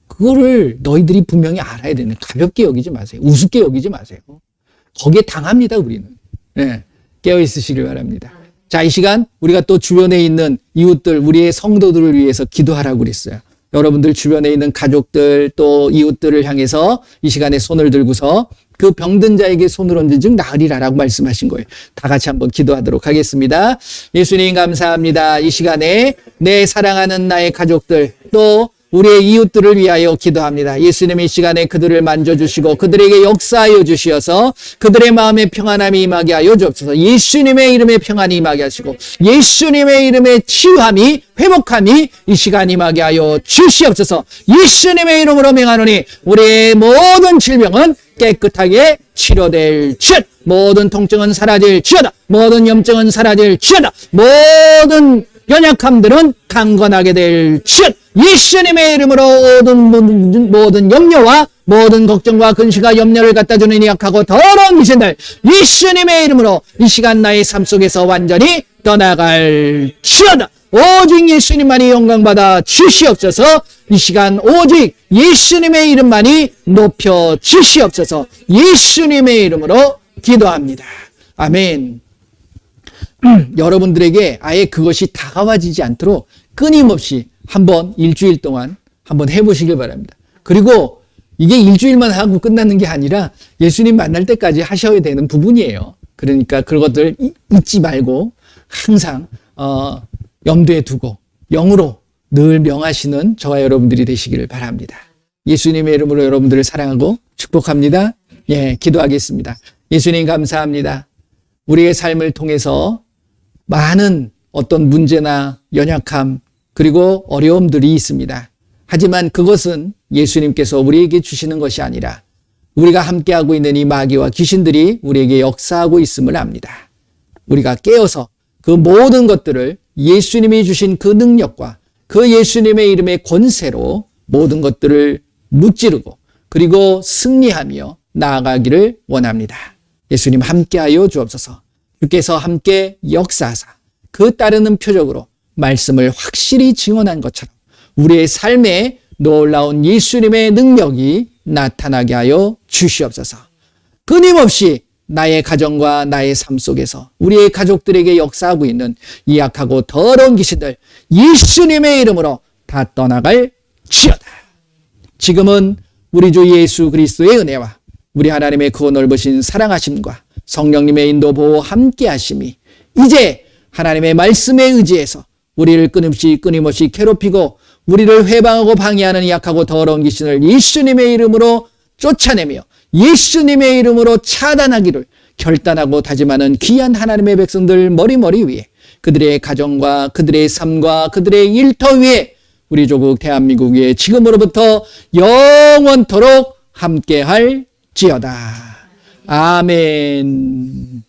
그거를 너희들이 분명히 알아야 되는, 가볍게 여기지 마세요. 우습게 여기지 마세요. 거기에 당합니다, 우리는. 네, 깨어 있으시길 바랍니다. 자, 이 시간 우리가 또 주변에 있는 이웃들, 우리의 성도들을 위해서 기도하라고 그랬어요. 여러분들 주변에 있는 가족들 또 이웃들을 향해서 이 시간에 손을 들고서 그 병든 자에게 손을 얹은 즉 나으리라라고 말씀하신 거예요. 다 같이 한번 기도하도록 하겠습니다. 예수님 감사합니다. 이 시간에 내 사랑하는 나의 가족들 또 우리의 이웃들을 위하여 기도합니다. 예수님 이 시간에 그들을 만져주시고 그들에게 역사하여 주시어서 그들의 마음에 평안함이 임하게 하여 주옵소서. 예수님의 이름에 평안이 임하게 하시고 예수님의 이름에 치유함이, 회복함이 이 시간 임하게 하여 주시옵소서. 예수님의 이름으로 명하노니 우리의 모든 질병은 깨끗하게 치료될지어다. 모든 통증은 사라질지어다. 모든 염증은 사라질지어다. 모든 연약함들은 강건하게 될지어다. 예수님의 이름으로 모든 염려와 모든 걱정과 근시가 염려를 갖다 주는 약하고 더러운 귀신들 예수님의 이름으로 이 시간 나의 삶 속에서 완전히 떠나갈지어다. 오직 예수님만이 영광받아 주시옵소서. 이 시간 오직 예수님의 이름만이 높여 주시옵소서. 예수님의 이름으로 기도합니다. 아멘. 여러분들에게 아예 그것이 다가와지지 않도록 끊임없이 한번 일주일 동안 한번 해보시길 바랍니다. 그리고 이게 일주일만 하고 끝나는 게 아니라 예수님 만날 때까지 하셔야 되는 부분이에요. 그러니까 그것들 잊지 말고 항상 염두에 두고 영으로 늘 명하시는 저와 여러분들이 되시기를 바랍니다. 예수님의 이름으로 여러분들을 사랑하고 축복합니다. 예, 기도하겠습니다. 예수님 감사합니다. 우리의 삶을 통해서 많은 어떤 문제나 연약함 그리고 어려움들이 있습니다. 하지만 그것은 예수님께서 우리에게 주시는 것이 아니라 우리가 함께하고 있는 이 마귀와 귀신들이 우리에게 역사하고 있음을 압니다. 우리가 깨어서 그 모든 것들을 예수님이 주신 그 능력과 그 예수님의 이름의 권세로 모든 것들을 무찌르고 그리고 승리하며 나아가기를 원합니다. 예수님 함께하여 주옵소서. 주께서 함께 역사하사 그 따르는 표적으로 말씀을 확실히 증언한 것처럼 우리의 삶에 놀라운 예수님의 능력이 나타나게 하여 주시옵소서. 끊임없이 나의 가정과 나의 삶 속에서 우리의 가족들에게 역사하고 있는 이 악하고 더러운 귀신들 예수님의 이름으로 다 떠나갈 지어다. 지금은 우리 주 예수 그리스도의 은혜와 우리 하나님의 그 넓으신 사랑하심과 성령님의 인도 보호 함께 하심이 이제 하나님의 말씀에 의지해서 우리를 끊임없이 괴롭히고 우리를 회방하고 방해하는 약하고 더러운 귀신을 예수님의 이름으로 쫓아내며 예수님의 이름으로 차단하기를 결단하고 다짐하는 귀한 하나님의 백성들 머리머리 위에 그들의 가정과 그들의 삶과 그들의 일터 위에 우리 조국 대한민국 위에 지금으로부터 영원토록 함께할지어다. 아멘.